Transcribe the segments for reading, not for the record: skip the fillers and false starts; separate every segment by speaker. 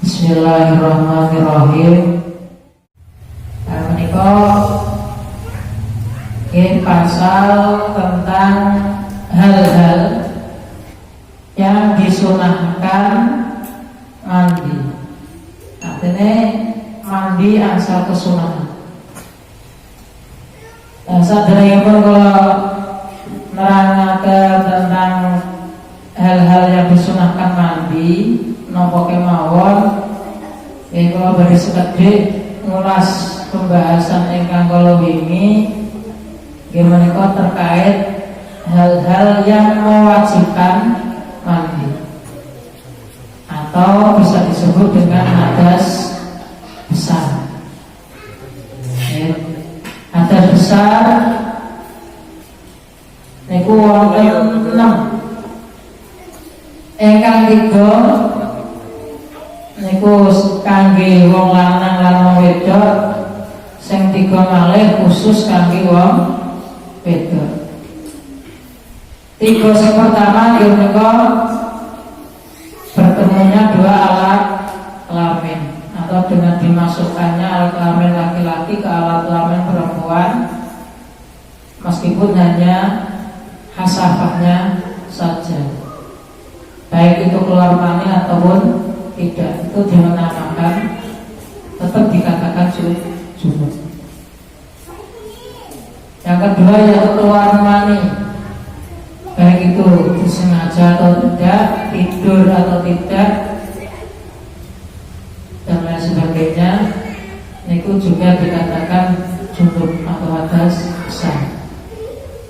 Speaker 1: Bismillahirrahmanirrahim. Menika pasal tentang hal-hal yang disunahkan mandi. Artinya mandi asal kesunahan. Saderengipun kalau nerangake tentang hal-hal yang disunahkan mandi nopo kemawon, kalau bari sekedhik ngulas pembahasan ingkang kala wingi gimana kok terkait hal-hal yang mewajibkan mandi atau bisa disebut dengan hadas besar. Hadas besar niku wonten 6. Ingkang 3 niku kangge wong lanang lan wong wedok, sing 3 malih khusus kangge wong wedok. 3 sing pertama menika bertemunya 2 alat kelamin atau dengan dimasukkannya alat kelamin laki-laki ke alat kelamin perempuan meskipun hanya hasafahnya saja, baik itu keluar mani ataupun tidak, itu dinamakan tetap dikatakan junub. Yang kedua yaitu keluar mani, baik itu disengaja atau tidak, tidur atau tidak, dan lain sebagainya, itu juga dikatakan junub atau hadas besar.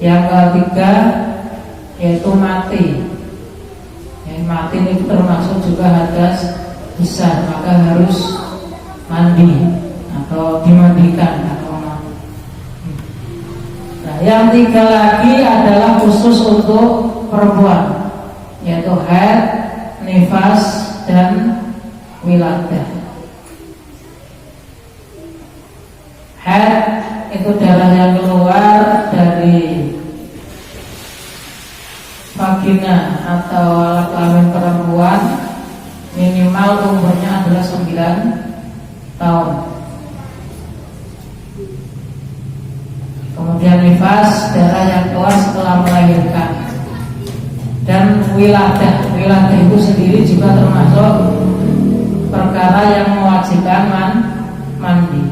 Speaker 1: Yang ketiga yaitu mati. Mati itu termasuk juga hadas besar, maka harus mandi atau dimandikan atau mandi. Nah, yang 3 lagi adalah khusus untuk perempuan, yaitu haid, nifas, dan wiladah. Haid itu darah yang keluar dari vagina atau alat kelamin perempuan, minimal umurnya adalah 9 tahun. Kemudian nifas, darah yang keluar setelah melahirkan. Dan wiladah itu sendiri juga termasuk perkara yang mewajibkan mandi.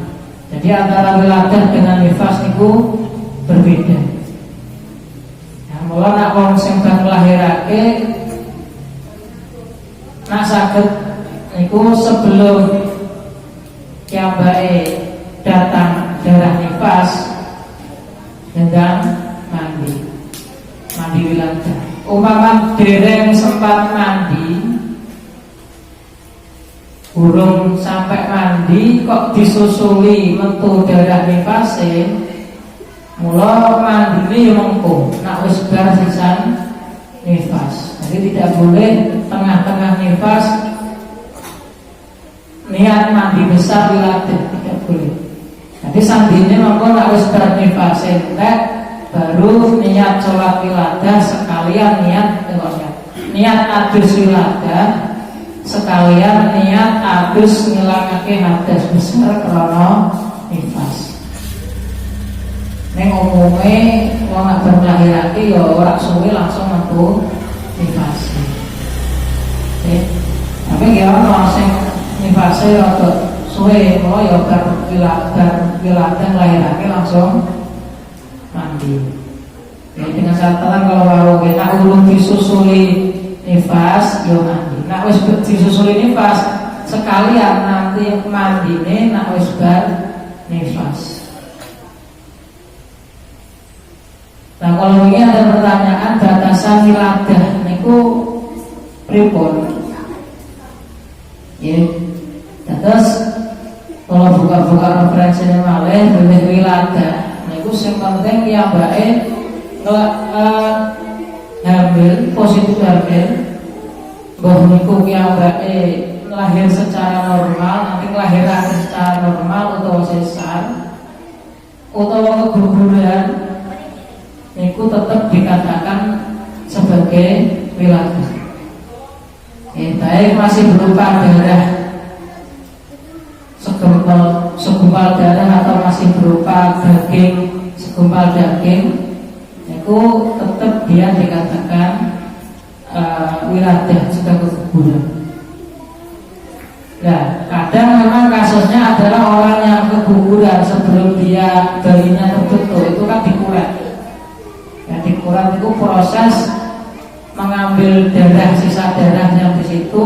Speaker 1: Jadi antara wiladah dengan nifas itu berbeda. Mula nak wong sing bab nglahirake nak saged niku sebelum kiambake datang darah nifas sedang mandi wiladah. Umpama dereng sempat mandi, burung sampai mandi kok disusuli metu darah nifase, mula mandine mengko nak wis bar sisan nifas. Jadi tidak boleh tengah-tengah nifas niat mandi besar wiladah, tidak boleh. Jadi sandine mengko nak wis bar nifas entek baru niat sholat wiladah sekalian niat adus wiladah sekalian niat adus ngilangake hadas besar krana nifas. Neng umumnya wong nak berlahirake ya ora suwe langsung metu nifas. Tapi ya ono sing nifase ya suwe, mau ya wiladah lahirake langsung mandi. Ya dengan catatan kalau baru kita ulun disusuli nifas ya mandi. Nak wis disusuli nifas sekalian nanti mandine nak wis bar nifas. Nah kalau ini ada pertanyaan batasan wiladah niku pripun? Ya, terus kalau buka-buka referensi malih boleh wiladah niku sing penting piyambake hamil, positif hamil, mbah niku piyambake lahir secara normal, nanti kelahiran secara normal atau sesar utawa keguguran niku tetap dikatakan sebagai wiladah. Baik masih berupa darah segumpal darah atau masih berupa daging, segumpal daging, itu tetap dia dikatakan wiladah juga keguguran. Nah, kadang memang kasusnya adalah orang yang keguguran sebelum dia bayinya terbentuk, itu kan dikuret. Ya, dikuret itu proses mengambil darah, sisa darah yang di situ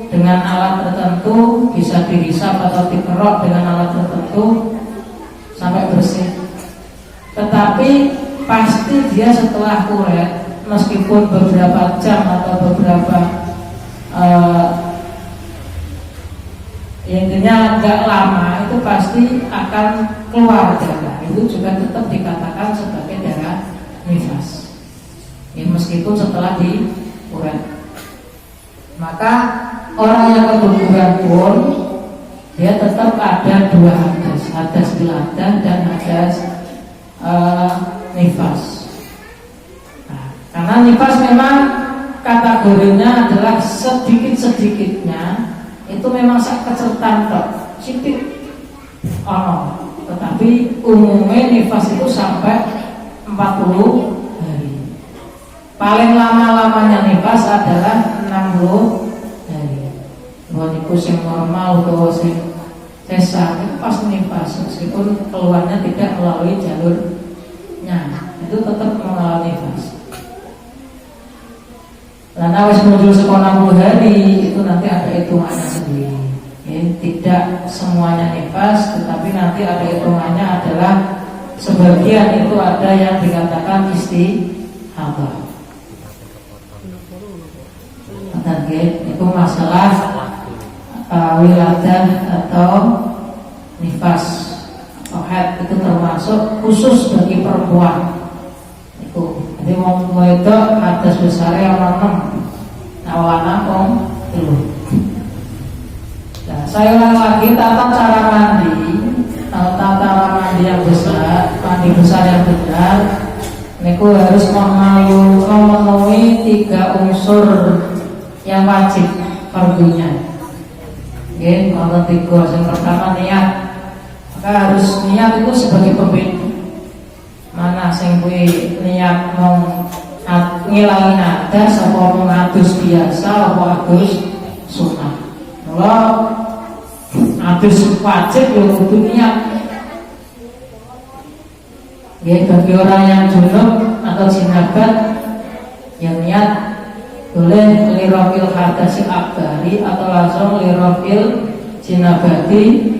Speaker 1: dengan alat tertentu, bisa dihisap atau dikerok dengan alat tertentu sampai bersih. Tetapi pasti dia setelah kuret, meskipun beberapa jam atau beberapa intinya agak lama, itu pasti akan keluar darah. Itu juga tetap dikatakan sebagai darah nifas, ya, meskipun setelah dikuret. Maka orang yang keguguran pun dia tetap ada dua hadas, hadas wiladah dan hadas nifas. Nah, karena nifas memang kategorinya adalah sedikit-sedikitnya itu memang sak kecetan tok, sithik ono. Tetapi umumnya nifas itu sampai 40 hari. Paling lama-lamanya nifas adalah 60 hari. Walaupun yang normal atau yang sesar itu pas nifas, meskipun keluarnya tidak melalui jalurnya, itu tetap mengalami nifas. Karena wis muncul sekolah 60 hari itu nanti ada hitungannya sendiri. Ya, tidak semuanya nifas, tetapi nanti ada hitungannya adalah sebagian itu ada yang dikatakan istihadah. Itu masalah wiladah atau nifas atau haid, itu termasuk khusus bagi perempuan. Jadi mau itu atas besar yang enam, awana om dulu. Nah, saya ulang lagi tata cara mandi, tata cara mandi yang besar, mandi besar yang benar. Niku harus memenuhi 3 unsur yang wajib fardunya. Oke, kalau 3, yang pertama niat. Maka harus niat itu sebagai pembeda. Mana sing kuwi niat mau ngilangi hadas apa mau adus biasa apa adus sunah. Kalau adus wajib ya kudu niat. Ya, bagi orang yang junub atau jinabat yang niat boleh lirofil hadasi akbari atau langsung lirofil jinabati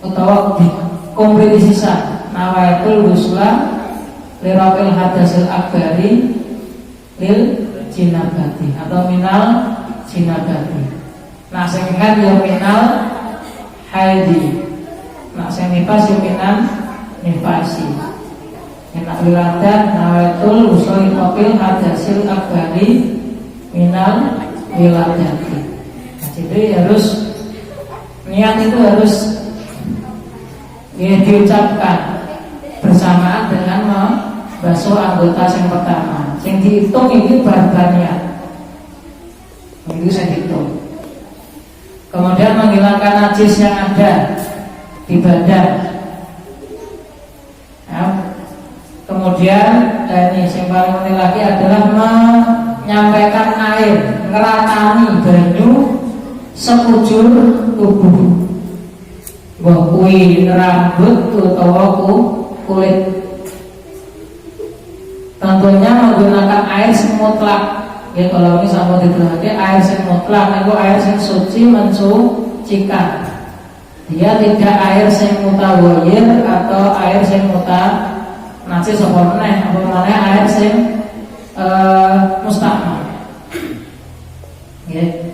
Speaker 1: atau kompetisi sah. Nawaitul wusla lirafil hadasil akbari lil jinabati atau minal jinabati. Nah, sing kan ya minal haidi. Nah, sing nifas ya minal nifasi. Enak wiladah nawaitul wusla lirafil hadasil akbari minal wiladati. Nah, jadi harus niat itu harus diucapkan bersamaan dengan membasuh anggota yang pertama. Yang dihitung ini barbarnya, itu saya hitung. Kemudian menghilangkan najis yang ada di badan. Nah, kemudian ini yang paling penting lagi adalah menyampaikan air, ngeratani banyu sekujur tubuh. Kuwi rambut utawa kulit. Tentunya menggunakan air sing mutlak. Ya, kalau ini sama diterangkan air sing mutlak itu air sing suci mensucikan. Dia tidak air sing mutawayir atau air sing najis apa meneh, apa meneh air sing mustahmal. Ya.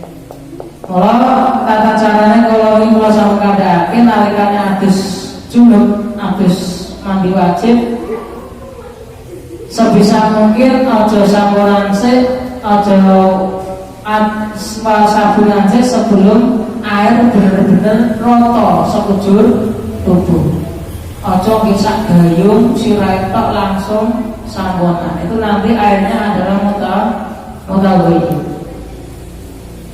Speaker 1: Kalau tata caranya kalau ini kalau sama keadaan nalikannya adus junub, adus mandi wajib, sebisa mungkin ojo sampuran sih, ojo sabunan sih sebelum air benar-benar roto sekujur tubuh. Ojo bisa gayung sirai tok langsung sampuran. Itu nanti airnya adalah mutawayyin.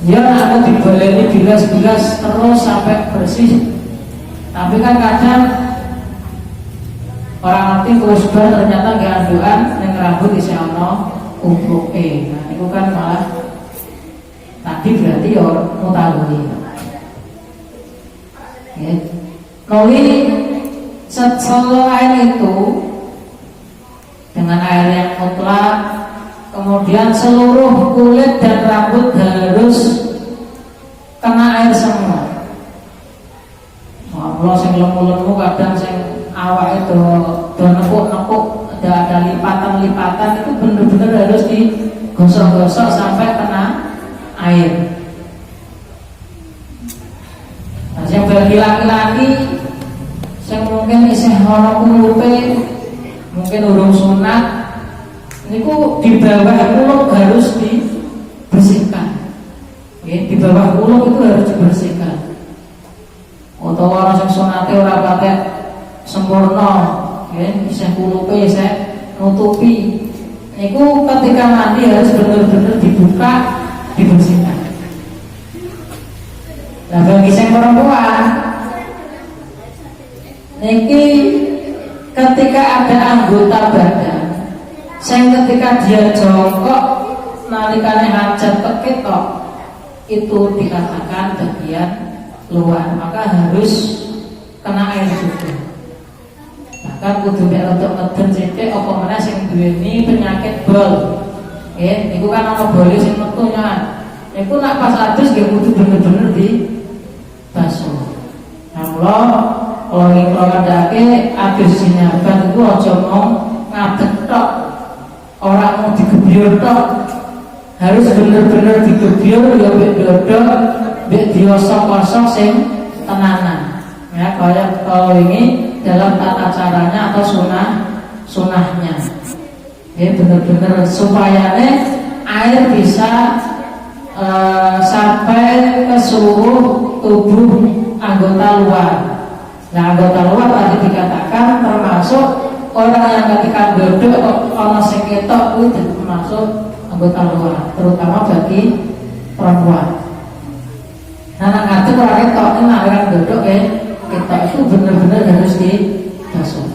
Speaker 1: Ya, aku dibaleni bilas-bilas terus sampai bersih Tapi kan kadang orang ngerti kusbar ternyata gak aduan yang rambut isi ono umpuke. Nah itu kan malah tadi berarti ya mutawi. Nuli selain itu dengan air yang mutlak, kemudian seluruh kulit dan rambut harus kena air semua. Kalau sing lemu-lemu kadang sing awak itu nekuk-nekuk ada lipatan-lipatan itu benar-benar harus digosok-gosok sampai kena air. Nah, yang bagi laki-laki yang mungkin isih ana kulupe, mungkin urung sunat, niku di bawah kuluk harus dibersihkan. Di bawah kuluk itu harus dibersihkan. Atau orang yang sunate ora pakai sempurna, isih kulupe isih nutupi. Niku ketika mandi harus benar-benar dibuka, dibersihkan. Nah bagi yang perempuan, niki ketika ada anggota badan, yang ketika dia jongkok nalikane hajat keketok, itu dikatakan bagian luar, maka harus kena air juga. Bahkan kudu mek untuk ngeden sithik apa meneh sing duweni penyakit bol. Niku kan ana bole sing metu nyan. Niku nak pas adus nggih kudu bener-bener basuh. Nah, kalau ingin ngandake adus sinaban itu aja mau ngadeg tok, orang mau digebyur tok, harus bener-bener digebyur ya mbek dodok, mbek diosok-osok sing tenanan. Ya, kalau ini dalam tata caranya atau sunahnya. Ya bener-bener supaya air bisa sampai ke seluruh tubuh anggota luar. Nah anggota luar tadi dikatakan termasuk orang yang ketika duduk ono sing ketok itu termasuk anggota luar, terutama bagi perempuan. Nah ngadeg ora ketok nek orang duduk ketok itu benar-benar harus dibasuh.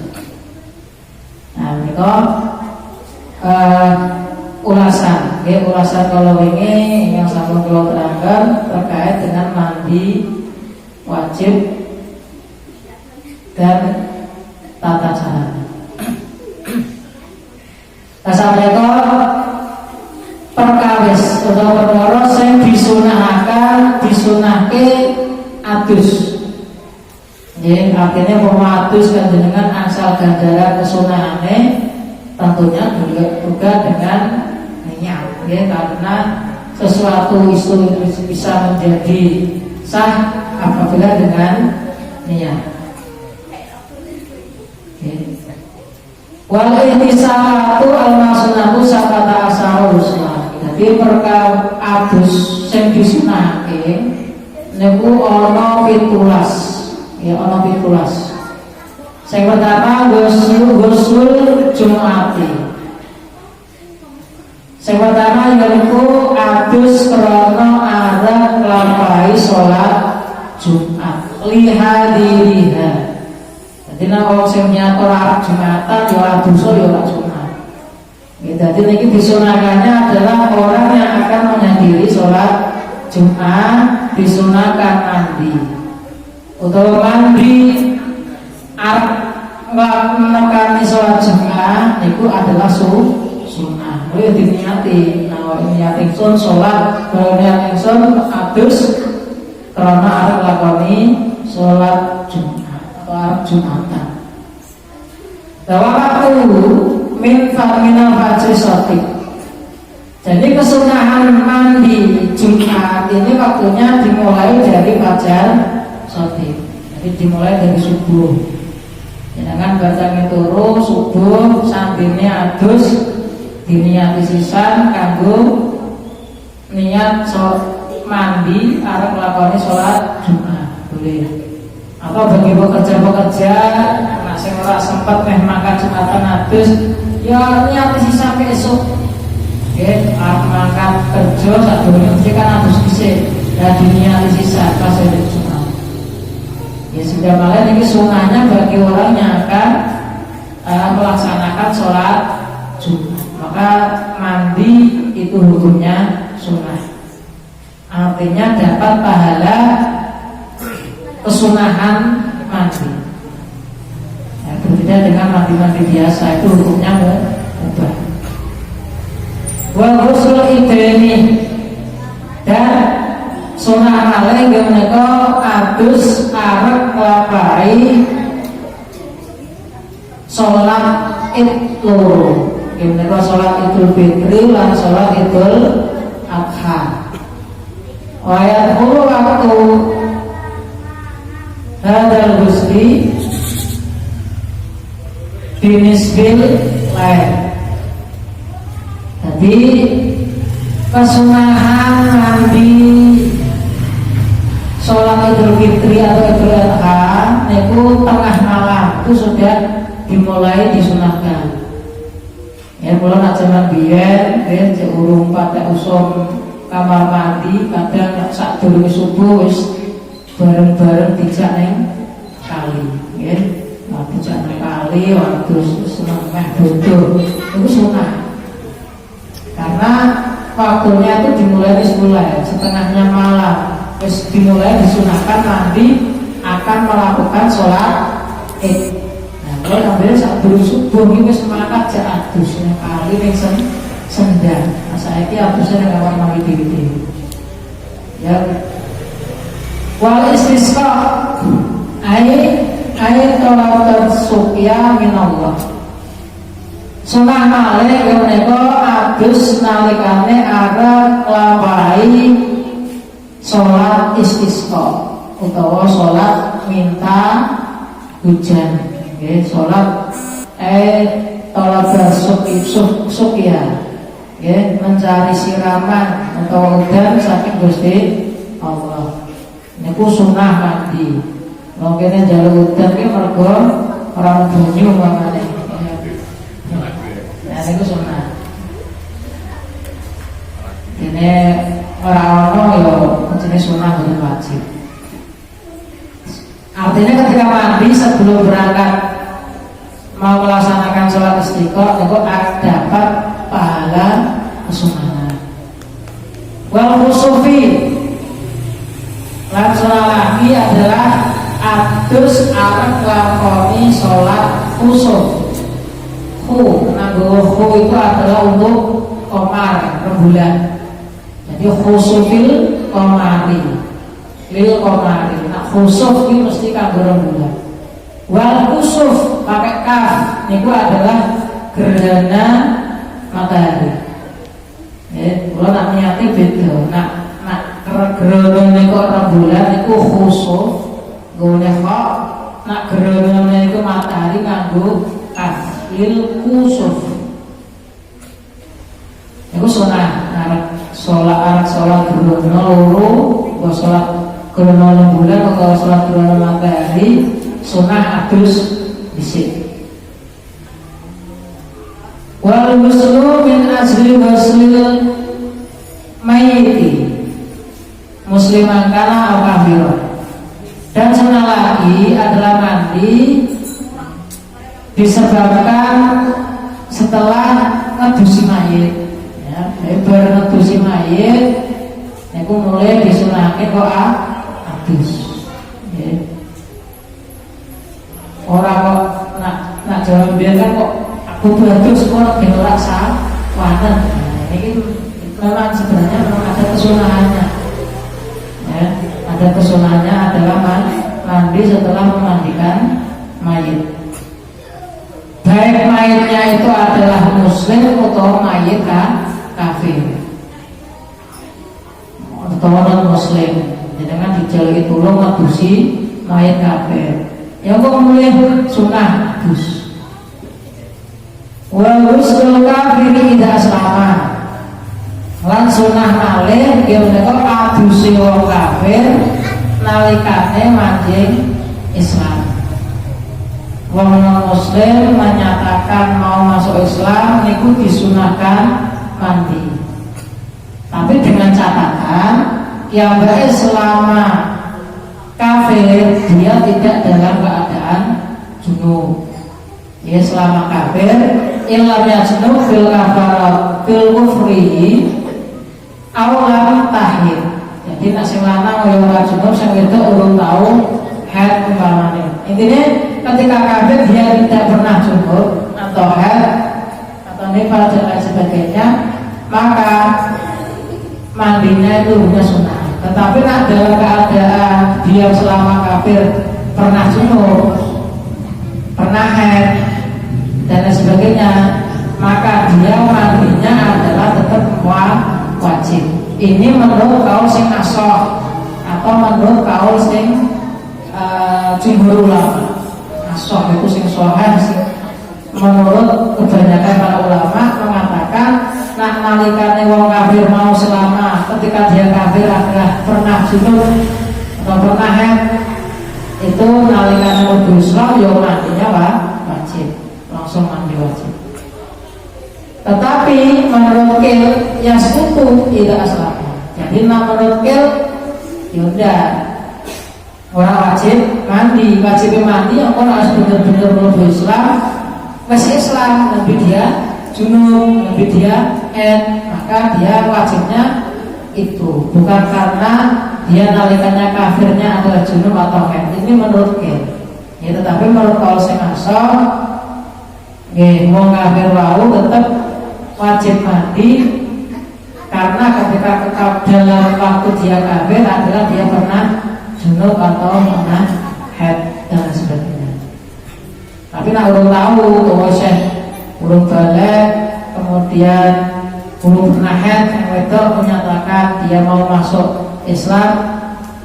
Speaker 1: Nah menika ulasan kalau ini yang sampun kula terangkan terkait dengan mandi wajib dan tata cara. Assalamualaikum. Perkawis atau perkara sing disunahke adus. Jadi artinya mau adus kan dengan asal ganjaran kesunahane tentunya juga dengan niat, karena sesuatu itu bisa menjadi sah apabila dengan niat. Wal ihtisatu al-masunatu sakata asarul sunnah. Jadi perkara adus sing disunahke niku ana 17. Ya ana 17. Sing pertama ghusl Jumati. Sing pertama yaiku adus krana arep nglampahi salat Jumat lihadiriha. Jadi nek wong sing nyatur arep Jumatan ya ora dosa ya ora sunat. Jadi niki disunahkannya adalah orang yang akan menghadiri sholat Jumat disunahkan mandi. Utawa mandi arep nekani sholat Jumat niku adalah sunnah. Kuwi diniati. Nah, niat ingsun sholat, niat ingsun adus karena arep lakoni sholat Jumat atau arep Jumatan. Waktu min minal fajri sotik. Jadi kesunahan mandi Jumat ini waktunya dimulai dari fajar sotik. Jadi dimulai dari subuh. Jangan batangnya turu subuh sambine adus diniati sisan kanggo niat mandi arep nglakoni sholat Jumat boleh. Atau bagi pekerja-pekerja sing ora sempat meh makan Jumatan adus ya niat isi sampai esok. Arep makan kerja sadurunge mesti kan adus dhisik. Lah diniat isi pas hari Jumat. Ya sudah malah ini sunahnya bagi orang yang akan melaksanakan sholat Jumat, maka mandi itu hukumnya sunnah, artinya dapat pahala kesunahan mandi. Berbeda dengan mandi-mandi biasa, itu hukumnya mubah. Wa ghusl idani, dan sunah malih nggih menika adus arep nglampahi salat Id loro. Nggih menika salat Idul Fitri lan salat Idul Adha. Wa yaqulu waktu hadal ghusli binisbil lain. Jadi kesunahan mandi sholat Idul Fitri atau Idul Adha niku tengah malam itu sudah dimulai disunahkan. Ya mulai nak zaman biyen urung pada usum kamar mandi, kadang sak durunge subuh wis bareng-bareng dijak ning kali, ya. Dijak ning kali waktu seneng meh bodoh. Itu sunah. Karena waktunya itu dimulai setengahnya malam, terus dimulai disunahkan mandi akan melakukan sholat Id. Nah kalau ambil saat dulu subuh ini semangat aja adusnya kali nih sendang. Nah saya ini adusnya dengan kamar mandi diri. Ya. Wal istisqa air tolak suqya minallah. Sunah malih ya menika adus nalikane arep nglampahi salat istisqa utawa salat minta hujan. Nggih, salat talab suqya. Nggih, mencari siraman atau udan saking Gusti Allah. Niku sunah mandi. Wong kene njaluk udan ki mergo ora banyu mamane. Itu sunah. Ini orang-orang ya jenis sunah bukan wajib. Artinya ketika mandi sebelum berangkat mau melaksanakan sholat istiqomah itu dapat pahala kesunahan. Wal khusufi, lan sunah lagi adalah adus arep lakoni sholat khusuf. Nanggo itu adalah untuk komar rembulan. Jadi khusufil komari, lil komari. Nah khusuf ini mesti kanggo rembulan. Wal khusuf pakai kaf, itu adalah gerhana matahari. Kalau nak niati beda. Nak gerhana niku rembulan itu khusuf, goleh kok. Nak gerhana niku matahari kanggo kaf. Lil kusuf itu sunah. Sholat gerhana loro, sholat gerhana rembulan atau sholat gerhana matahari sunah adus dhisik. Wal ghuslu min asli ghuslil mayyiti musliman kana au kafiran. Dan sunah lagi adalah mandi disebabkan setelah ngedusi mayit, ya, baru ngedusi mayit, itu mulai disunahkan kok adus, ya. Orang kok nak jawab dia kan kok aku adus kok diolak sawanan. Nah, ini memang sebenarnya memang ada kesunahannya, ya, ada kesunahannya adalah mandi setelah memandikan mayit. Baik mayitnya itu adalah muslim atau mayit kafir atau non muslim, jangan dijauhi tulung ngadusi mayit kafir. Yang kok mulai sunah adus. Wa ghusl kafir idza aslama. Lan sunah malih ya menika adusi wong kafir nalikane manjing Islam. Wong non muslim menyatakan mau masuk Islam niku disunahkan mandi. Tapi dengan catatan yang selama kafir dia tidak dalam keadaan junub. Ya selama kafir illam yajnub fil kafarat fil kufri awalam tahir. Jadi nak sing lanang kaya ora junub sing wedok urung tau haid umpamane. Intinya ketika kafir dia tidak pernah junub atau haid atau nifas dan lain sebagainya, maka mandinya itu hanya sunnah. Tetapi nak dalam keadaan dia selama kafir pernah junub, pernah haid dan lain sebagainya, maka dia mandinya adalah tetap wajib. Ini menurut kaul sing asoh atau menurut kaul sing jumhur ulama. Asoh itu sing sohan sing menurut kebanyakan para ulama mengatakan nak nalikane wong kafir mau selama ketika dia kafir adalah pernah junub atau pernah haid, itu nalikane wudhu Islam ya mandinya wajib, langsung mandi wajib. Tetapi menurut kil yang sekutu tidak aslamnya. Jadi menurut kil yaudah orang wajib mandi, yang orang harus benar-benar wudhu Islam, masih Islam, tapi dia junub, tapi dia maka dia wajibnya itu bukan karena dia nalikannya kafirnya adalah junub atau ini menurut kil. Ya, tetapi menurut kaul sing asal wong kafir wau tetap wajib mandi karena ketika dalam waktu dia kafir adalah dia pernah junub atau pernah haid dan sebagainya. Tapi nak urung tahu bahwa urung balik kemudian urung pernah haid yang wedok menyatakan dia mau masuk Islam,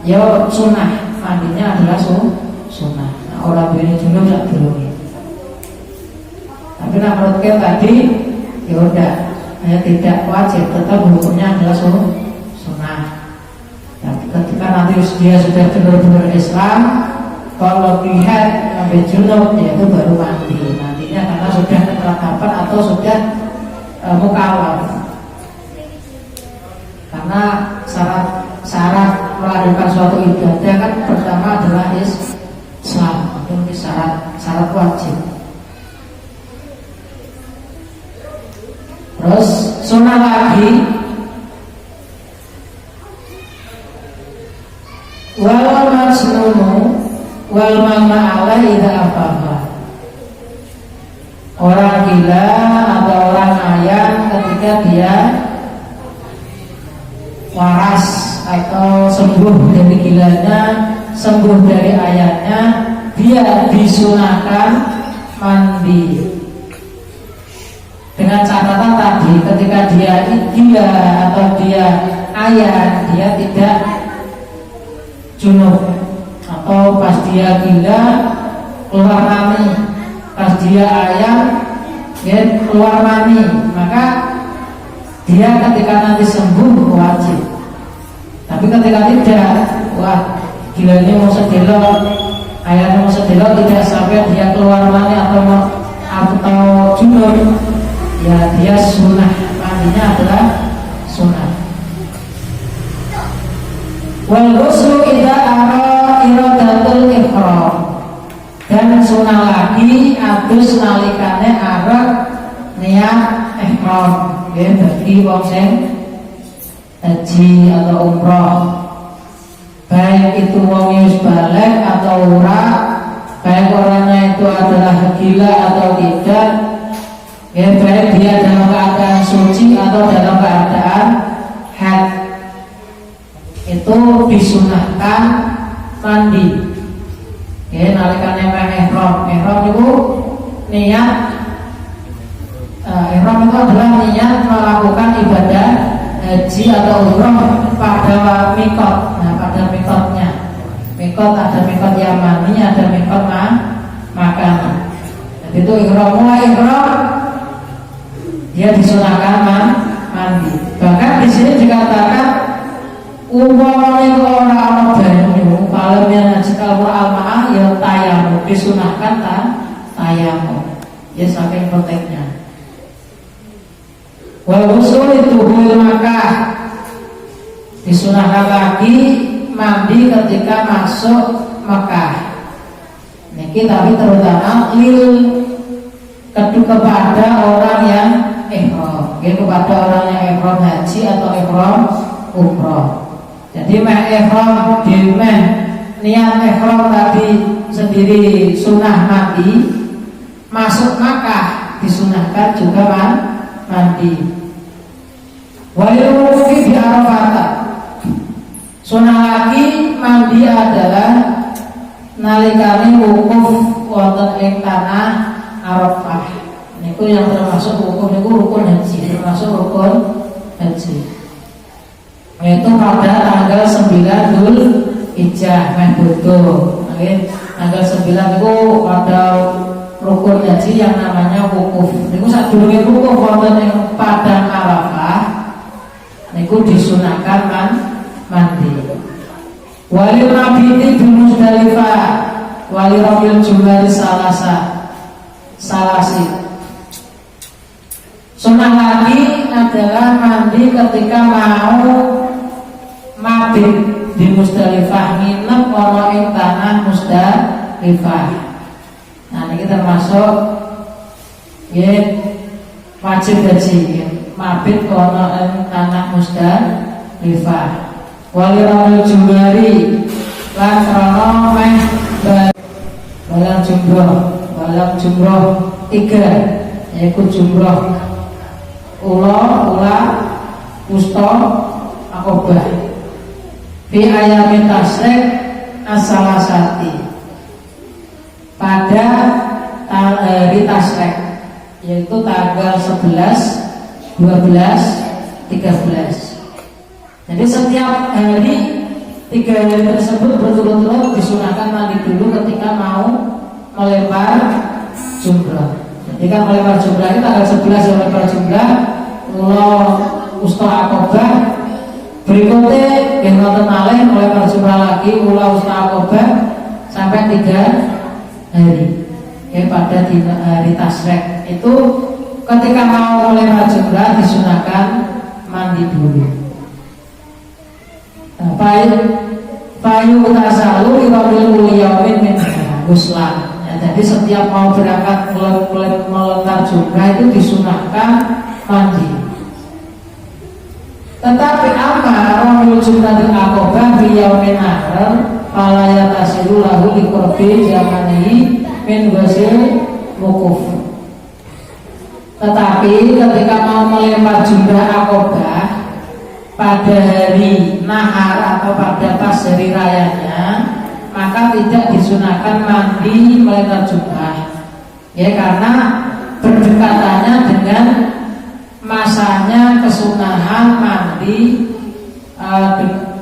Speaker 1: ya sunnah mandinya adalah sunnah. Nah, orang begini junub tak belum. Tapi nak menurut tadi ya udah, tidak wajib, tetap hukumnya adalah sunnah. Nah, ketika nanti dia sudah benar-benar Islam, kalau lihat sampai junub, yaitu baru mandi. Nantinya karena sudah ketetapan atau sudah mukallaf. Karena syarat melakukan suatu ibadah kan pertama adalah Islam, itu syarat wajib. Terus sunnah lagi wal majnunu wal mama'ala idza afama. Orang gila atau orang ayam ketika dia waras atau sembuh dari gilanya, sembuh dari ayatnya, dia disunahkan mandi. Dengan catatan tadi ketika dia gila atau dia ayat, dia tidak junub, atau pas dia gila keluar mani, pas dia ayat dia keluar mani, maka dia ketika nanti sembuh wajib. Tapi ketika tidak, wah gilanya mau sedelok, ayatnya mau sedelok, tidak sampai dia keluar mani atau junub, ya dia sunnah, mandinya adalah sunnah. Wal ghuslu idza iradatul ihram, dan sunnah lagi adus nalikane arep niat ihram, ya bagi wong sing haji atau umroh, baik itu wong wis balik atau ora, baik orangnya itu adalah gila atau tidak, ya baik dia dalam keadaan suci atau dalam keadaan haid, itu disunahkan mandi. Ya nalikane ihram itu niat, ihram itu adalah niat melakukan ibadah haji atau umroh pada mikot. Nah, pada mikotnya, mikot ada mikot Yamani, ada mikot Makkah. Jadi itu mulai ihram dia disunahkan mandi. Bahkan di sini dikatakan umpamanya kalau orang banyu, kalau kalau al-ma'ah ya tayamum, disunahkan tayamum. Ya saking pentingnya. Wal usul itu Makkah, disunahkan lagi mandi ketika masuk Mekah. Niki tapi terutama kepada orang yang ihram, kepada orang yang ihram haji atau ihram umroh. Jadi ihram di niat ihram tadi sendiri sunnah mandi, masuk Makkah disunahkan juga mandi. Walil wuqufi di Arafah. Sunnah lagi mandi adalah nalikane wukuf wonten ing tanah Arafah. Niku yang termasuk wukuf niku rukun haji, termasuk rukun haji. Yaitu pada tanggal 9 Dzulhijjah Mahdodo. Tanggal 9 itu ada rukun haji yang namanya wukuf. Niku sadurunge wukuf wonten ing padang Arafah niku disunahkan mandi. Wali mabiti di Musdalifah, wali ramil jumari salasi. Sunnah lagi adalah mandi ketika mau mabit di Musdalifah, nginep ana ing tanah Musdalifah. Nah ini termasuk wajib haji, mabit ana ing tanah Musdalifah. Wali ramil jumari lan krana meh balang jumroh 3 yaitu jumroh ula wusta akobah fi ayamin tasyrik as-salasati pada hari tasyrik yaitu tanggal 11, 12, 13. Jadi setiap hari 3 hari tersebut berturut-turut disunahkan mandi dulu ketika mau melempar jumrah. Ketika melempar jumrah itu tanggal 11 melempar jumrah, ulah usta akobah. Berikutnya yang nonton malih melempar jumrah lagi, ulah usta akobah sampai 3 hari. Pada hari tasyrik itu ketika mau melempar jumrah disunahkan mandi dulu. Payu tasalu iramil uliyawin min guslan. Jadi setiap mau berangkat melempar jumrah itu disunahkan mandi. Tetapi ramil jumratil aqobah biyaumin akhir fala yatasilu lahu liqurbi zamanihi min wasil wukuf. Tetapi ketika mau melempar jumrah aqobah pada hari nahar atau pada pas hari rayanya, maka tidak disunahkan mandi melempar jumrah, ya karena berdekatannya dengan masanya kesunahan mandi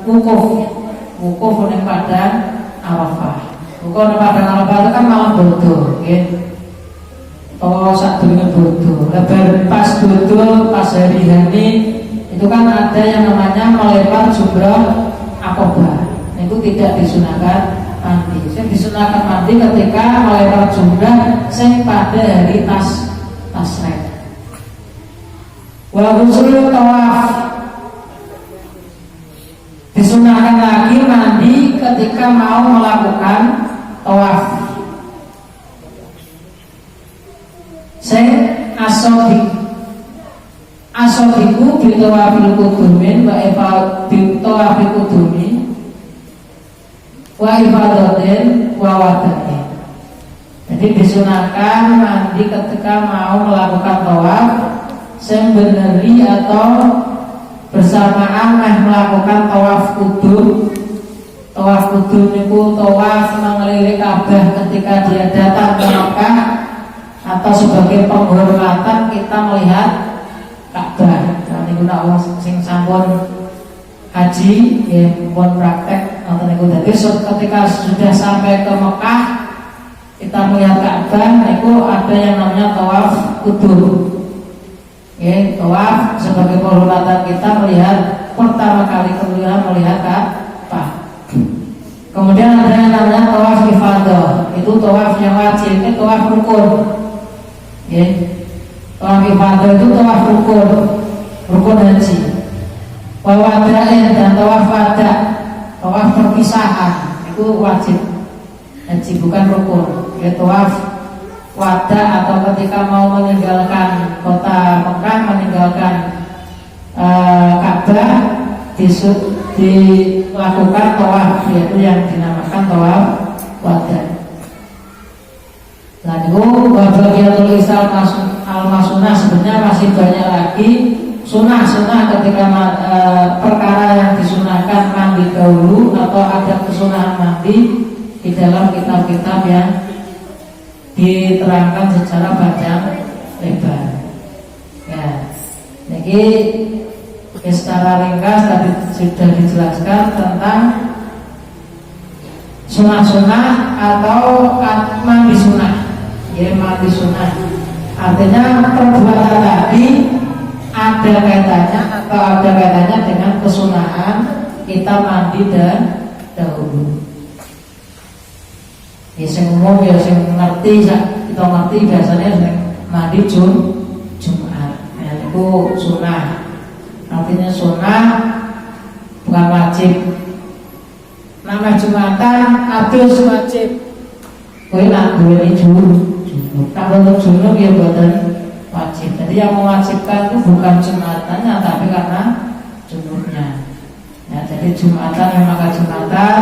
Speaker 1: wukuf ning padang Arafah. Wukuf ning padang Arafah itu kan malam bodoh, ya. Oh sadurunge bodoh, lebar pas bodoh pas hari itu kan ada yang namanya melempar jumrah aqobah. Itu tidak disunahkan mandi. Yang disunahkan mandi ketika melempar jumrah sing pada hari tasyrik. Wa ghusl tawaf. Disunahkan lagi mandi ketika mau melakukan tawaf. Sing asobiku bitawafil kudumin wa bitawafil kudumi wa ibadatin wa wadatin. Jadi disunahkan mandi ketika mau melakukan tawaf sing beneri atau bersamaan melakukan tawaf kudum. Tawaf kudum itu tawaf mengelilingi Ka'bah ketika dia datang ke Mekah, atau sebagai penghormatan kita melihat Ka'bah. Nah niku nak wong sing sampun haji nggih pun praktek nonton niku. Dadi ketika sudah sampai ke Mekah kita melihat Ka'bah niku ada yang namanya tawaf qudum. Nggih, tawaf sebagai penghormatan kita melihat pertama kali melihat Ka'bah. Kemudian ada yang namanya tawaf ifadah. Itu tawaf yang wajib, itu tawaf rukun. Nggih. Tawaf ibadah itu tawaf rukun haji. Wawadain dan tawaf wada. tawaf perpisahan itu wajib haji bukan rukun. Ya tawaf wada atau ketika mau meninggalkan kota Mekah, meninggalkan Ka'bah, dilakukan tawaf, yaitu yang dinamakan tawaf wada. Lalu wabagiatul isal al-masunah, sebenarnya masih banyak lagi sunah-sunah ketika perkara yang disunahkan mandi dahulu atau ada kesunahan mandi di dalam kitab-kitab yang diterangkan secara panjang lebar. Ya, jadi secara ringkas tadi sudah dijelaskan tentang sunah-sunah atau mandi sunah. Ya, mandi sunah artinya perbuatan tadi ada kaitannya dengan kesunahan kita mandi dan dahulu. Ya, sing umum ya sing ngerti, kita ngerti biasanya sing mandi Jumat. Ya, itu sunah. Artinya sunah bukan wajib. Nama Jumatan adus wajib. Kowe nak duweni junub. Kalau untuk junub ya buatan wajib. Jadi yang mewajibkan itu bukan Jumatannya, tapi karena junubnya. Ya, jadi Jumatan yang maka Jumatan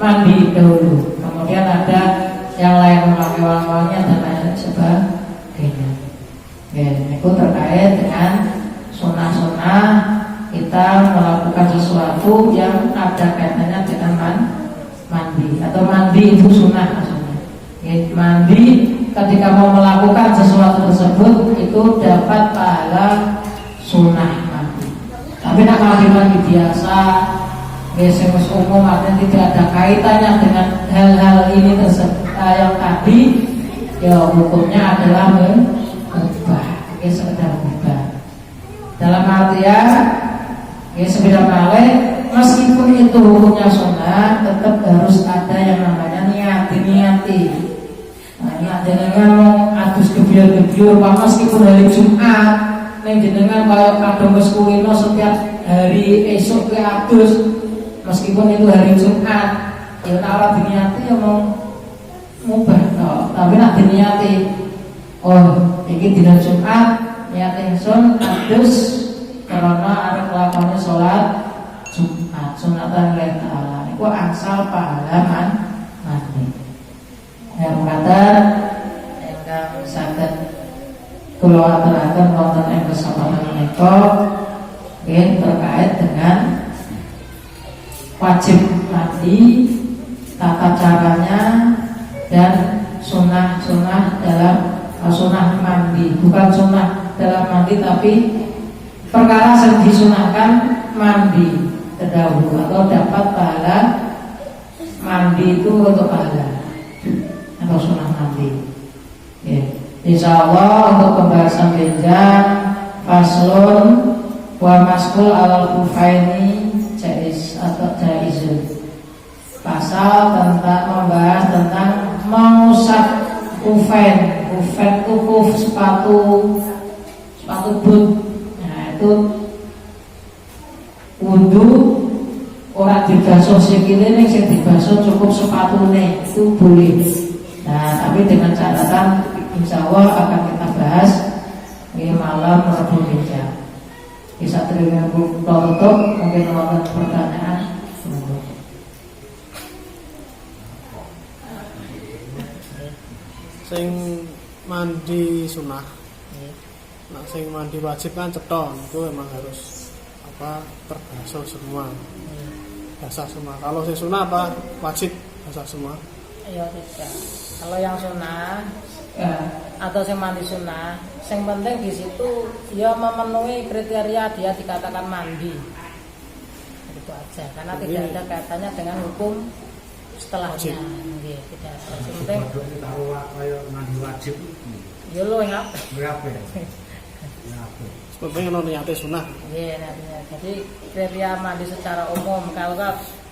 Speaker 1: mandi dahulu. Kemudian ada yang lain memakai wal-walnya dan lain sebagainya. Ya, itu terkait dengan sunah-sunah kita melakukan sesuatu yang ada kaitannya dengan mandi atau mandi itu sunah maksudnya. Ya, mandi ketika mau melakukan sesuatu tersebut itu dapat pahala sunah mandi. Tapi nak mandi biasa, biasa umum artinya tidak ada kaitannya dengan hal-hal ini tersebut yang tadi, ya hukumnya adalah mubah, ya sekedar mubah. Dalam artian, ya sekedar malih, meskipun itu hukumnya sunnah, tetap harus ada yang namanya niati. Nah, jenengan mau adus gebyur-gebyur, meskipun hari Jumat, neng jenengan kalau kadang wis kulino setiap hari esok ke adus, meskipun itu hari Jumat, ya ora diniati ya mau mubah, tapi nak diniati, oh ini dina Jumat, niat ingsun adus karena arep lakone salat Jumat, sunatan lillahi ta'ala. Iku angsal pahala mandi. Yang kata ingkang saged kula aturaken wonten ing kesempatan menika nggih terkait dengan wajib mandi, tata caranya dan sunah-sunah dalam sunah mandi, bukan sunah dalam mandi tapi perkara yang disunahkan mandi terdahulu atau dapat pahala mandi itu untuk pahala atau sunah mandi. Ya. Insya Allah untuk pembahasan benjang faslun wa maskul al kufaini jaiz atau jaizun. Pasal tentang membahas tentang mengusap kufain. Kufain itu sepatu boot. Nah itu wudu orang dibasuh sikile ning sing dibasuh cukup sepatune itu boleh. Nah tapi dengan catatan insya Allah akan kita bahas di malam Rabu Bincang. Bisa terima tutup mungkin ada pertanyaan.
Speaker 2: Sing mandi sunah, nah sing mandi wajib kan ceton itu memang harus terbasuh semua, basah semua. Kalau sing sunah apa wajib basah semua?
Speaker 3: Ya tidak. Kalau yang sunah ya, atau yang mandi sunah, yang penting di situ dia memenuhi kriteria dia dikatakan mandi. Itu aja, karena tidak ada kaitannya dengan hukum setelahnya. Nggih, tidak ada. Yang penting
Speaker 4: kayak mandi wajib.
Speaker 3: Ya lo yang
Speaker 4: Berapa?
Speaker 2: Penting ono niate sunah.
Speaker 3: Iya, jadi kriteria mandi secara umum.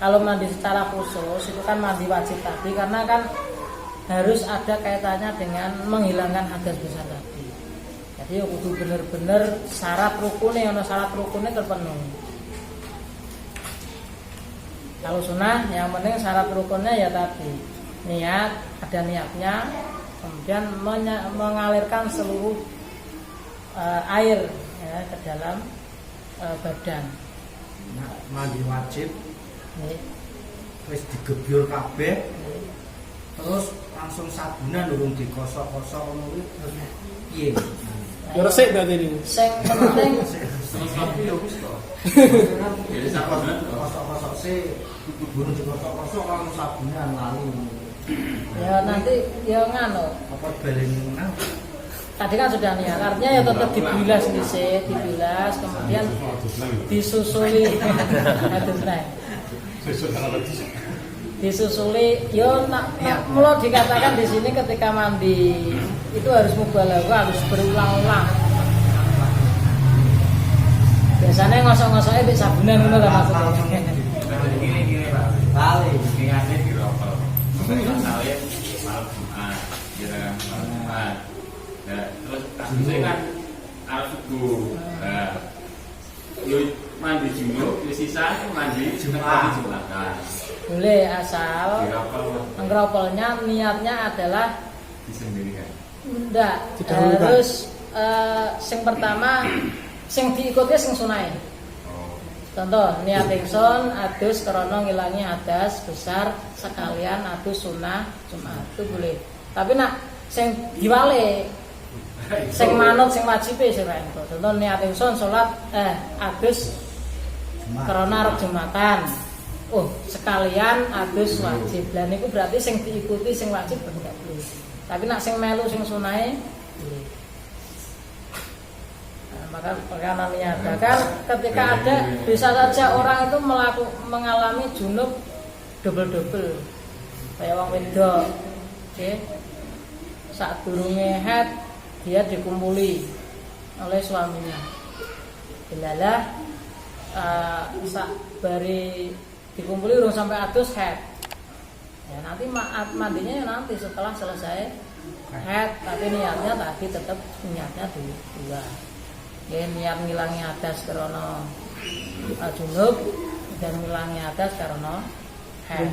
Speaker 3: Kalau mandi secara khusus itu kan mandi wajib tadi, karena kan harus ada kaitannya dengan menghilangkan hadas besar tadi. Jadi kudu bener-bener syarat rukunnya terpenuhi. Kalau sunnah yang penting syarat rukunnya ya tadi niat, ada niatnya, kemudian mengalirkan seluruh air ya, ke dalam badan.
Speaker 4: Nah, mandi wajib
Speaker 3: Nih.
Speaker 4: wis digebyur kabeh. Terus langsung sabunan durung dikosok-kosok ngono kuwi terus piye?
Speaker 2: Ya resik berarti ini.
Speaker 3: Sing penting
Speaker 5: Terus tapi ya wis kok. Jadi
Speaker 4: Kosok-kosok sih durung dikosok-kosok langsung sabunan lali.
Speaker 3: ya nanti ya nganu.
Speaker 4: Apa balen nang?
Speaker 3: Tadi kan sudah niat, artinya ya tetap dibilas dhisik, dibilas, kemudian disusuli adus naik. Disusuli, yo nak mula dikatakan di sini ketika mandi itu harus mubalaghah, harus berulang-ulang. Biasanya ngosok-ngosoknya di sabunan ngono lah maksudnya.
Speaker 5: gini Pak.
Speaker 4: Lali.
Speaker 5: Niatnya dirokok. Misalnya malam Jumat, kira malam Jumat. Nah, terus kasusnya kan harus subuh. Nah, yo mandi junub, yo sisa mandi Jumatan.
Speaker 3: Boleh asal
Speaker 5: Dirokok
Speaker 3: ngropolnya niatnya adalah
Speaker 5: disendirikan.
Speaker 3: enggak
Speaker 2: Didahulukan.
Speaker 3: harus sing pertama sing diikuti sing sunai. Contoh niat ingsun adus krana ngilangi hadas besar sekalian adus sunah Jumat itu boleh. Tapi nak sing diwale sing manut sing wajibe sing ra engko. Contoh niat ingsun salat adus krana arep Jumatan. Oh, sekalian adus wajib. Lah niku berarti sing diikuti sing wajib enggak boleh. Tapi nak sing melu sing sunahe boleh. Maka perkara menyatakan ketika ada bisa saja orang itu mengalami junub double kayak wong wedok, oke, saat durunge haid dia dikumpuli oleh suaminya, bilalah saat bari dikumpuli urung sampai adus haid, ya nanti mandinya ya nanti setelah selesai haid, tapi niatnya tadi tetap niatnya dua. Ya, niat ngilangi hadas karena junub dan ngilangi hadas karena haid.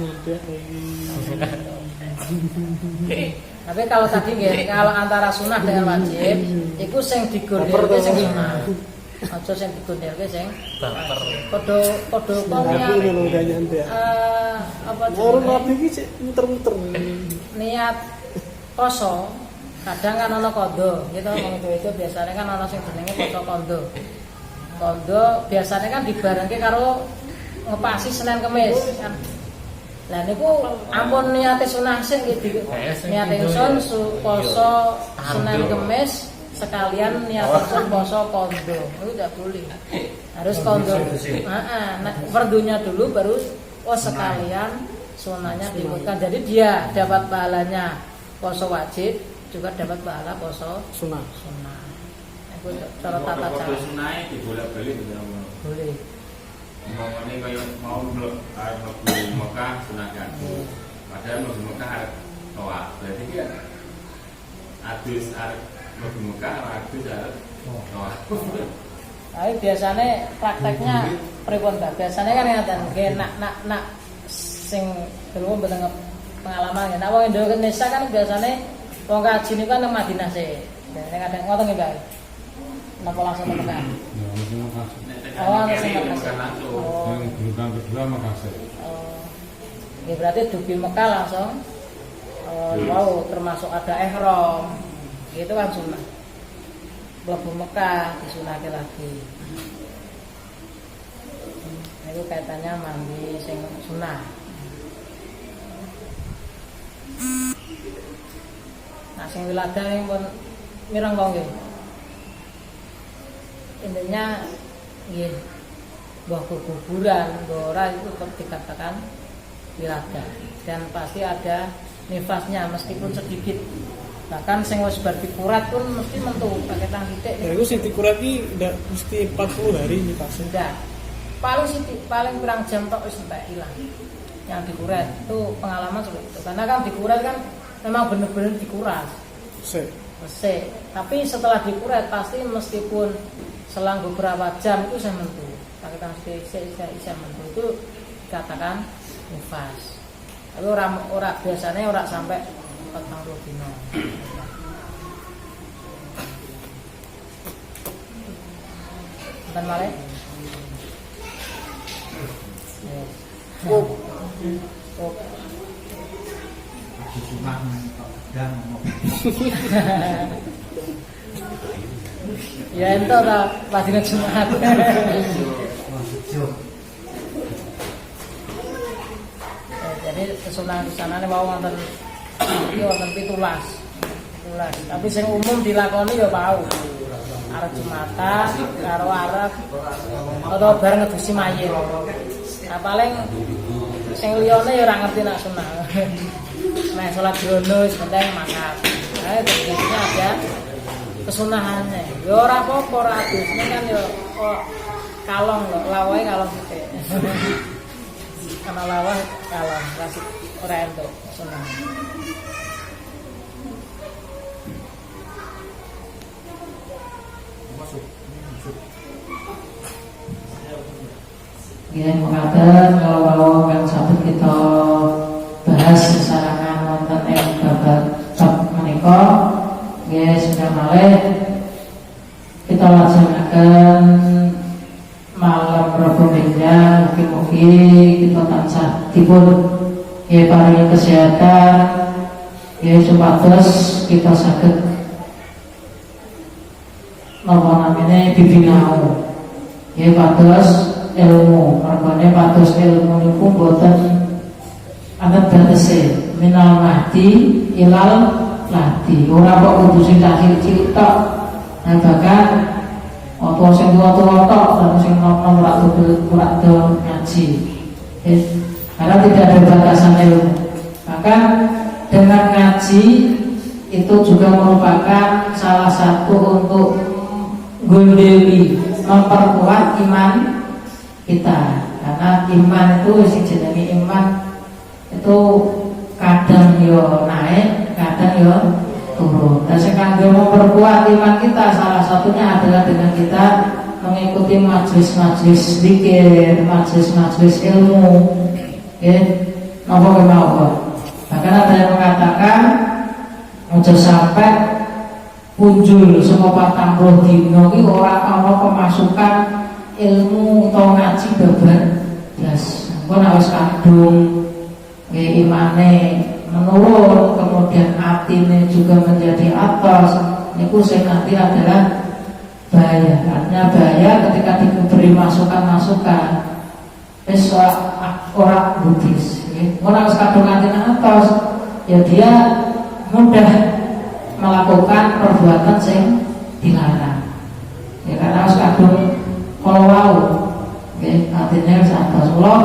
Speaker 3: Tapi kalau tadi kalau antara sunnah dengan wajib, itu sing digondelke sing sunnah. Aja sing digondelke sing padha
Speaker 2: Aku ini loh gak nyantai.
Speaker 3: apa
Speaker 2: Orang
Speaker 3: jenenge?
Speaker 2: nabi ini sih muter-muter.
Speaker 3: Niat poso kadang kan ono kondo gitu ngomong itu biasanya kan ono sing jenenge poso kondo biasanya kan dibarengke karo ngepasi Senin Kemis kan. Lah niku ampun niate sunah sing iki niat ingsun poso Senin Kemis sekalian niat ingsun poso kondo itu tidak boleh, harus kondo fardunya dulu baru sekalian sunahnya diikutkan, jadi dia dapat pahalanya poso wajib juga dapat pahala poso
Speaker 2: Sunnah.
Speaker 3: sunnah. Aku cara tata cara.
Speaker 5: Kalau sunai dibolak-balik gitu.
Speaker 3: Boleh.
Speaker 5: Umpamanya kayak mau mlebu Mekah sunahkan. Padahal mlebu Mekah arep tawaf. Berarti kan adus arep mlebu Mekah adus arep tawaf.
Speaker 3: Tapi biasanya prakteknya pripun Mbak? Biasanya kan ngaten nggih nak sing belum mboten pengalaman ya. Nek wong Indonesia kan biasanya wong kaji niku kan nang Madinah sih. Nek kadang ngoten nggih, Mbak. Napa langsung ke Mekah? Oh, langsung ke Mekah. Oh.
Speaker 6: Yang gelombang kedua Makassar.
Speaker 3: Oh. Ya berarti dugi Mekah langsung wow, termasuk ada ihram. Itu kan sunnah. Mlebu Mekah disunahke lagi. Itu kaitannya mandi sing sunnah. Nah, sing wiladah yang pun mirang kok nggih. Intinya nggih mbah kuburan, mbah ora itu tetap dikatakan wiladah dan pasti ada nifasnya meskipun sedikit. Bahkan sing wis bar dikurat pun mesti mentu pakai tang titik.
Speaker 2: Ya itu sing dikurat iki ndak mesti 40 hari nih pas.
Speaker 3: Sudah. Paling kurang jam tok wis entek ilang. Yang dikurat itu pengalaman seperti itu. Karena kan dikurat kan memang benar-benar dikuras. Resik. Tapi setelah dikurat pasti meskipun selang beberapa jam itu saya mentu. Pakai tang titik saya mentu itu dikatakan nifas. Tapi ora biasanya ora sampai 40 dina. Dan male.
Speaker 4: Sunah dan
Speaker 3: Ya ento ta pas dina Jumat. Jadi kesunahan-kesunahan mau wonten iki wonten 17. Tapi sing umum dilakoni ya mau. Arep Jumatan karo arep atau bareng ngedusi mayit. Nah paling sing liyane ya ora ngerti nak sunah. Nah salat grono wis penting mangkat. Nah biasanya ada kesunahannya. Ya ora apa-apa ora adus. Ini kan ya kok kalong lho, lawahe kalong sithik. Karena lawah kalong kasih ora entuk sunah.
Speaker 1: Ya, mengatakan kalau kan sabut kita bahas sesarangan wonten ing bab menika, ya sudah malih kita laksanakan malam Rabu Minggu, mugi-mugi kita tansah dipun ya paringi kesehatan, ya supados kita saged napa namine bibinau, ya pados ilmu, mergane pados ilmu niku boten ana batese minal mahdi ilal lahdi. Ora kok kudu sing cilik-cilik tok. Nah bahkan apa sing tua-tua tok lan sing nom-nom ora do ngaji. Karena tidak ada batasan ilmu. Maka dengan ngaji itu juga merupakan salah satu untuk gondeli memperkuat iman kita, karena iman itu sing jenenge iman itu kadang yo naik, kadang yo turun. Dan sing kanggo memperkuat iman kita salah satunya adalah dengan kita mengikuti majelis-majelis zikir, majelis-majelis ilmu. Ya, napa kemawon. Bahkan ada yang mengatakan ojo sampai punjul semua 40 dino iki ora ana pemasukan ilmu atau ngaji babar blas. Engko nek wis kadung imane menurun, kemudian atine juga menjadi atas, niku sing nanti adalah bahaya. Artinya bahaya ketika diberi masukan-masukan wis ora budis. Ora wis kadung atine atas, ya dia mudah melakukan perbuatan sing dilarang. Ya karena harus kadung kalau wau, artinya sahabat Allah,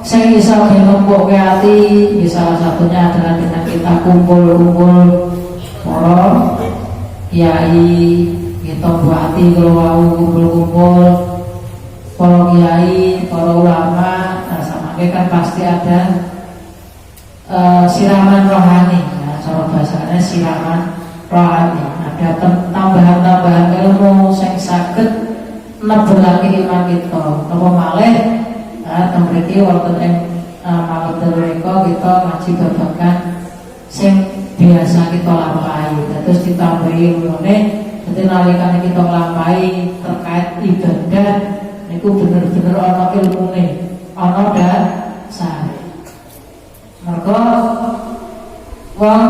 Speaker 1: saya bisa menumpuk ke hati, salah satunya adalah dengan kita kumpul-kumpul para kiai, kita buat hati kalau wau kumpul-kumpul para kiai, para ulama, nah sama kan pasti ada siraman rohani, nah, cara bahasanya siraman rohani, ada tambahan-tambahan ilmu yang saged nebelake iman kita. Apa malih temriki wonten ing mawadul mereka kita ngaji babagan sing biasa kita lampahi. Terus ditambahi ilmune, dadi nalikane kita lampahi terkait ibadah niku bener-bener ana ilmune, ana dasar. Mergo wong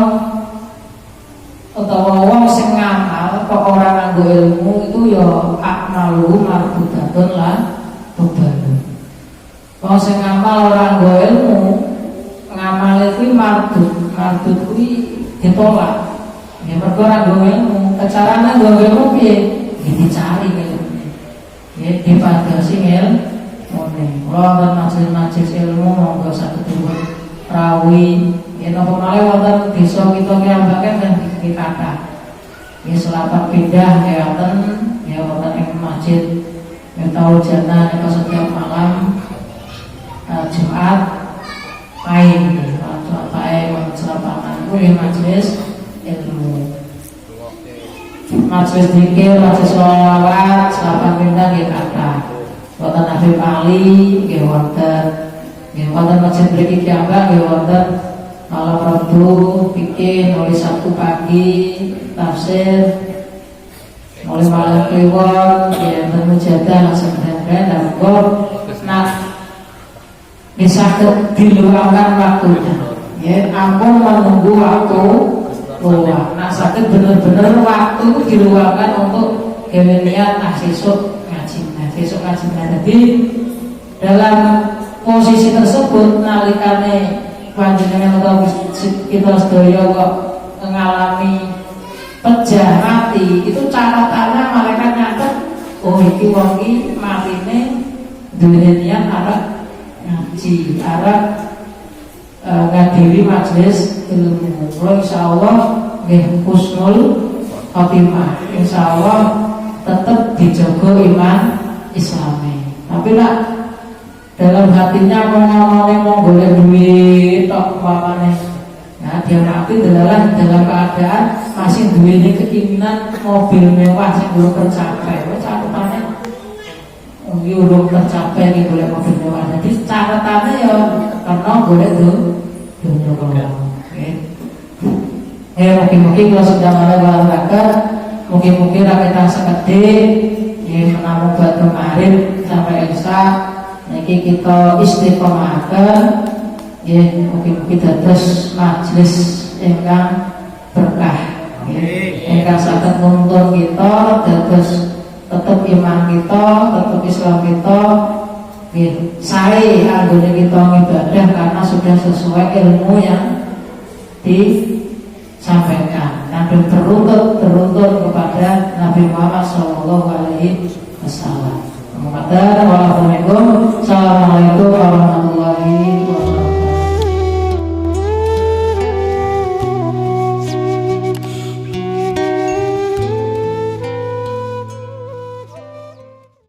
Speaker 1: utawa wong sing ngamal kok ora nganggo ilmu itu ya akmalu marbudatun lan beban. Wong sing ngamal ora nganggo ilmu, ngamal kuwi mardut kuwi ditolak. Ya mergo ora nganggo ilmu, carane nganggo ilmu piye? Dicari ilmune. Ya dipadosi ilmune. Kula majelis ilmu monggo saged dipun rawi. Ya napa malih wonten desa kita kiambaken kan dikata. Ya selapat pindah ya wonten ing masjid Metaul Jannah ya setiap malam Jumat paing Jumat paing wonten selapangan kuwi majelis ilmu. Majelis zikir, majelis sholawat, selapat pindah nggih kata. Wonten Habib Ali nggih wonten wonten masjid mriki kiambang nggih wonten malam Rabu bikin mulai Sabtu pagi tafsir mulai malam kliwon ya bermujadah langsung dan nak bisa diluangkan waktunya ya ampun menunggu waktu luang nah sakit bener-bener waktu diluangkan untuk niat sesuk ngaji jadi dalam posisi tersebut nalikane panjenengan atau kita sedaya kok mengalami pejah mati itu catatannya mereka nyatet oh iki wong iki matine duwe niat arep ngaji arep ngadiri majelis ilmu. Insyaallah nggih husnul khotimah. Insyaallah tetap dijaga iman Islami. Tapi lah dalam hatinya mau golek duit tok papane. Nah, dia mati dalam keadaan masih duwe keinginan mobil mewah sing belum tercapai. Catatannya belum tercapai nih golek mobil mewah. Jadi catatannya ya karena golek dunia kalau. Mungkin kalau sudah ada olahraga, mungkin kita segede, menamu buat kemarin sampai Elsa. Niki kita istiqomahkan mungkin dados majelis ingkang berkah ingkang saged nuntun kita dados tetap iman kita tetap Islam kita sae anggone kita ibadah karena sudah sesuai ilmu yang disampaikan dan teruntut kepada Nabi Muhammad SAW. Wassalamualaikum warahmatullahi wabarakatuh.